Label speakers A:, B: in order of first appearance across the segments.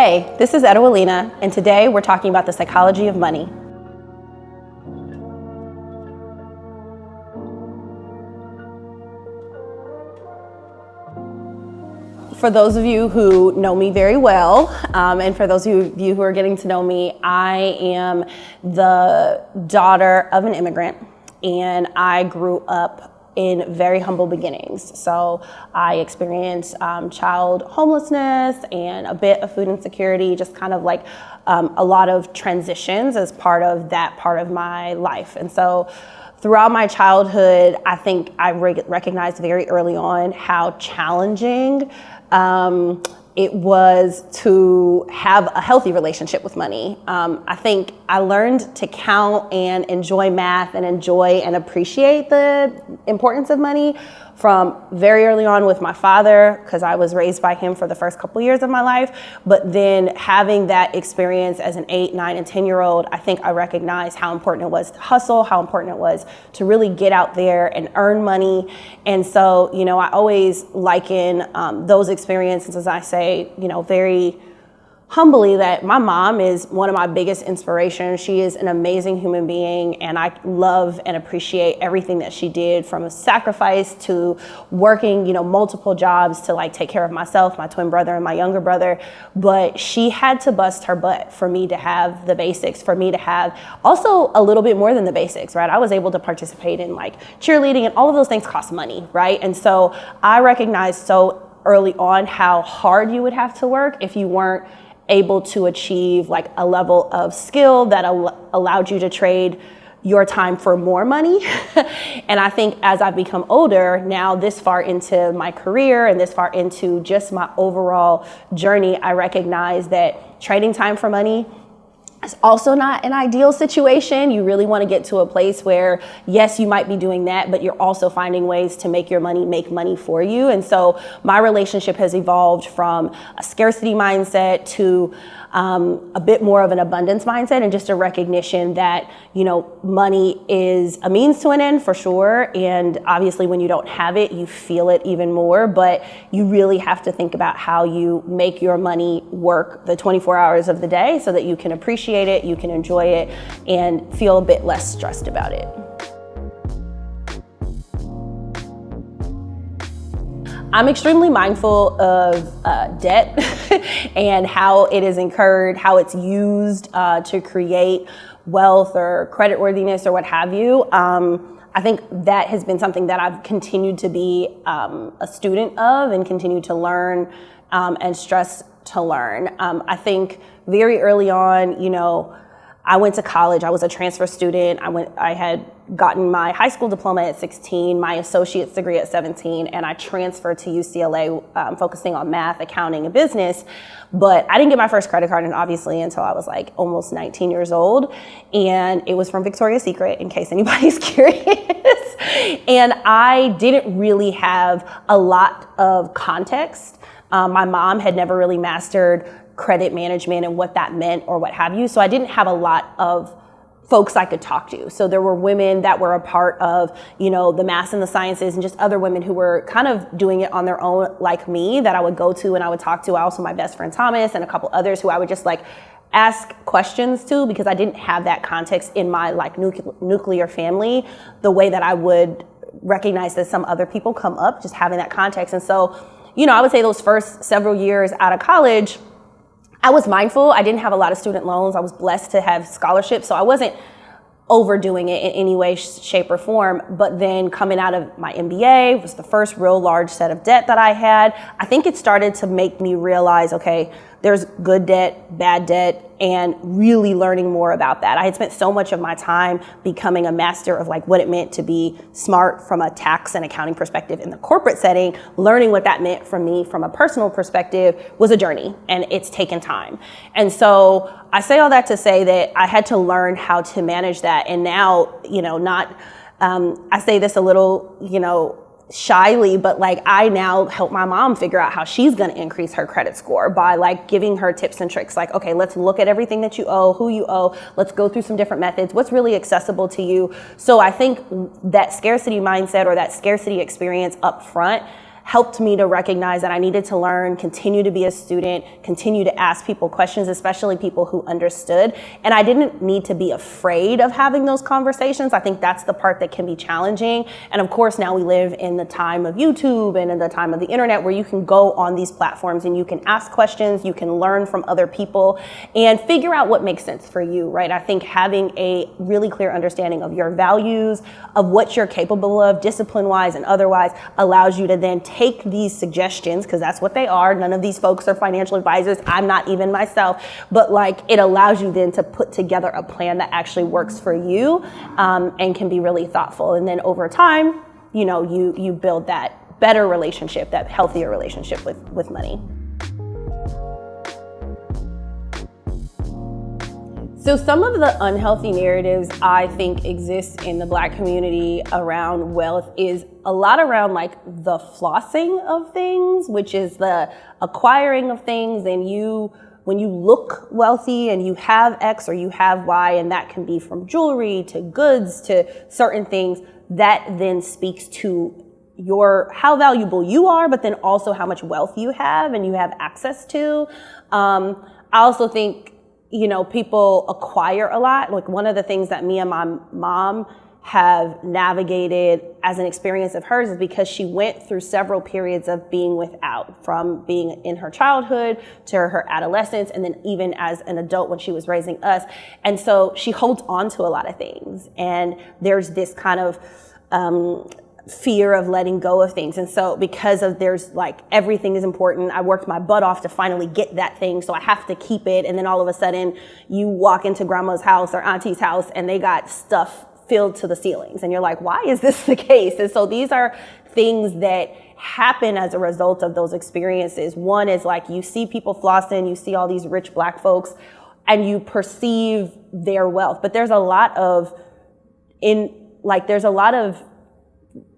A: Hey, this is Edua Lena, and today we're talking about the psychology of money. For those of you who know me very well, and for those of you who are getting to know me, I am the daughter of an immigrant, and I grew up in very humble beginnings. So I experienced child homelessness and a bit of food insecurity, just kind of like a lot of transitions as part of that part of my life. And so throughout my childhood, I think I recognized very early on how challenging it was to have a healthy relationship with money. I think I learned to count and enjoy math and enjoy and appreciate the importance of money from very early on with my father, because I was raised by him for the first couple years of my life. But then having that experience as an 8, 9, and 10-year-old, I think I recognized how important it was to hustle, how important it was to really get out there and earn money. And so, I always liken those experiences, as I say, very humbly, that my mom is one of my biggest inspirations. She is an amazing human being, and I love and appreciate everything that she did, from a sacrifice to working, multiple jobs to take care of myself, my twin brother, and my younger brother. But she had to bust her butt for me to have the basics, for me to have also a little bit more than the basics, right? I was able to participate in cheerleading, and all of those things cost money, right? And so I recognized so early on how hard you would have to work if you weren't able to achieve a level of skill that allowed you to trade your time for more money. And I think as I've become older, now this far into my career and this far into just my overall journey, I recognize that trading time for money is also not an ideal situation. You really want to get to a place where, yes, you might be doing that, but you're also finding ways to make your money make money for you. And so my relationship has evolved from a scarcity mindset to a bit more of an abundance mindset, and just a recognition that, money is a means to an end for sure. And obviously when you don't have it, you feel it even more, but you really have to think about how you make your money work the 24 hours of the day so that you can appreciate it, you can enjoy it, and feel a bit less stressed about it. I'm extremely mindful of debt and how it is incurred, how it's used to create wealth or creditworthiness or what have you. I think that has been something that I've continued to be a student of and continue to learn and stress to learn. I think very early on, I went to college. I was a transfer student. I had gotten my high school diploma at 16, my associate's degree at 17, and I transferred to UCLA focusing on math, accounting, and business. But I didn't get my first credit card, and obviously, until I was almost 19 years old. And it was from Victoria's Secret, in case anybody's curious. And I didn't really have a lot of context. My mom had never really mastered credit management and what that meant or what have you. So I didn't have a lot of folks I could talk to. So there were women that were a part of, the math and the sciences, and just other women who were kind of doing it on their own like me, that I would go to and I would talk to. Also my best friend Thomas and a couple others who I would just ask questions to, because I didn't have that context in my nuclear family the way that I would recognize that some other people come up, just having that context. And so, I would say those first several years out of college, I was mindful. I didn't have a lot of student loans. I was blessed to have scholarships, so I wasn't overdoing it in any way, shape, or form. But then coming out of my MBA was the first real large set of debt that I had. I think it started to make me realize, okay, there's good debt, bad debt, and really learning more about that. I had spent so much of my time becoming a master of what it meant to be smart from a tax and accounting perspective in the corporate setting. Learning what that meant for me from a personal perspective was a journey, and it's taken time. And so I say all that to say that I had to learn how to manage that. And now, I say this a little, shyly, but I now help my mom figure out how she's going to increase her credit score by giving her tips and tricks. Okay, let's look at everything that you owe, who you owe. Let's go through some different methods. What's really accessible to you? So I think that scarcity mindset or that scarcity experience up front helped me to recognize that I needed to learn, continue to be a student, continue to ask people questions, especially people who understood. And I didn't need to be afraid of having those conversations. I think that's the part that can be challenging. And of course, now we live in the time of YouTube and in the time of the internet where you can go on these platforms and you can ask questions, you can learn from other people and figure out what makes sense for you, right? I think having a really clear understanding of your values, of what you're capable of, discipline-wise and otherwise, allows you to then take these suggestions, because that's what they are. None of these folks are financial advisors. I'm not even myself. But like, it allows you then to put together a plan that actually works for you and can be really thoughtful. And then over time, you build that better relationship, that healthier relationship with money. So some of the unhealthy narratives I think exist in the Black community around wealth is a lot around like the flossing of things, which is the acquiring of things. And when you look wealthy and you have X or you have Y, and that can be from jewelry to goods to certain things, that then speaks to how valuable you are, but then also how much wealth you have and you have access to. I also think people acquire a lot. Like one of the things that me and my mom have navigated as an experience of hers is because she went through several periods of being without, from being in her childhood to her adolescence, and then even as an adult when she was raising us. And so she holds on to a lot of things. And there's this kind of fear of letting go of things. And so because of there's like everything is important, I worked my butt off to finally get that thing, so I have to keep it. And then all of a sudden you walk into grandma's house or auntie's house and they got stuff filled to the ceilings and you're like, why is this the case? And so these are things that happen as a result of those experiences. One is like you see people flossing, you see all these rich Black folks and you perceive their wealth, but there's a lot of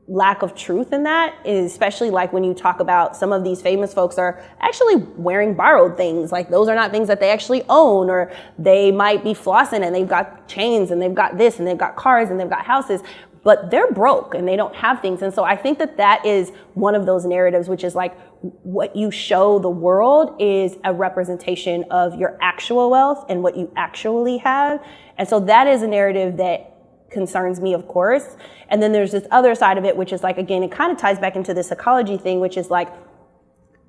A: lack of truth in that, especially like when you talk about some of these famous folks are actually wearing borrowed things. Like those are not things that they actually own, or they might be flossing and they've got chains and they've got this and they've got cars and they've got houses, but they're broke and they don't have things. And so I think that is one of those narratives, which is like what you show the world is a representation of your actual wealth and what you actually have. And so that is a narrative that concerns me, of course. And then there's this other side of it, which is like, again, it kind of ties back into this ecology thing, which is like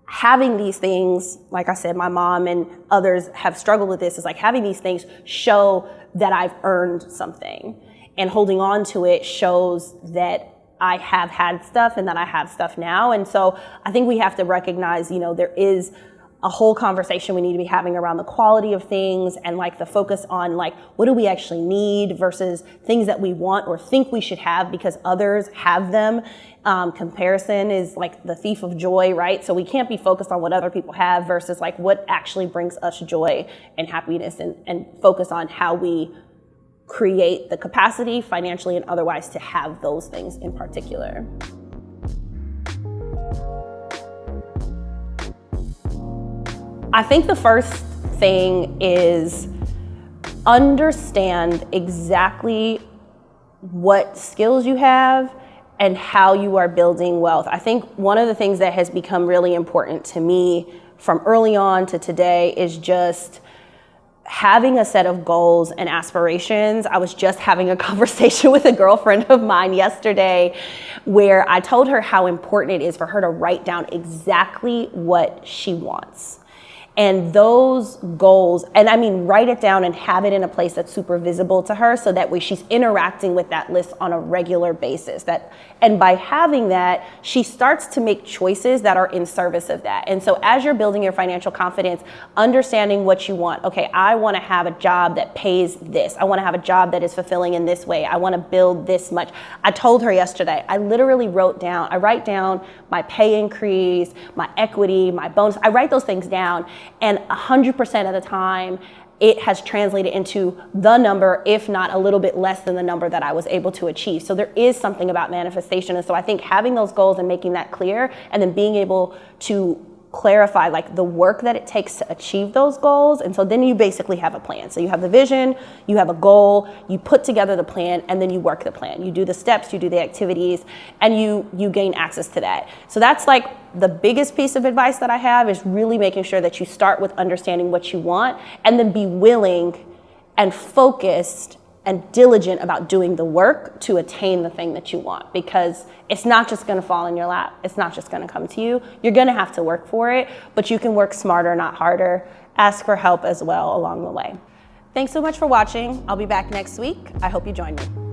A: having these things, like I said, my mom and others have struggled with this, is like having these things show that I've earned something, and holding on to it shows that I have had stuff and that I have stuff now. And so I think we have to recognize, there is a whole conversation we need to be having around the quality of things and like the focus on like, what do we actually need versus things that we want or think we should have because others have them. Comparison is like the thief of joy, right? So we can't be focused on what other people have versus like what actually brings us joy and happiness, and focus on how we create the capacity financially and otherwise to have those things in particular. I think the first thing is understand exactly what skills you have and how you are building wealth. I think one of the things that has become really important to me from early on to today is just having a set of goals and aspirations. I was just having a conversation with a girlfriend of mine yesterday where I told her how important it is for her to write down exactly what she wants. And those goals, and I mean, write it down and have it in a place that's super visible to her, so that way she's interacting with that list on a regular basis. And by having that, she starts to make choices that are in service of that. And so as you're building your financial confidence, understanding what you want. Okay, I want to have a job that pays this. I want to have a job that is fulfilling in this way. I want to build this much. I told her yesterday, I literally write down my pay increase, my equity, my bonus. I write those things down. And 100% of the time, it has translated into the number, if not a little bit less than the number that I was able to achieve. So there is something about manifestation. And so I think having those goals and making that clear, and then being able to clarify like the work that it takes to achieve those goals. And so then you basically have a plan. So you have the vision, you have a goal, you put together the plan, and then you work the plan. You do the steps, you do the activities, and you gain access to that. So that's like the biggest piece of advice that I have, is really making sure that you start with understanding what you want, and then be willing and focused and diligent about doing the work to attain the thing that you want, because it's not just gonna fall in your lap. It's not just gonna come to you. You're gonna have to work for it, but you can work smarter, not harder. Ask for help as well along the way. Thanks so much for watching. I'll be back next week. I hope you join me.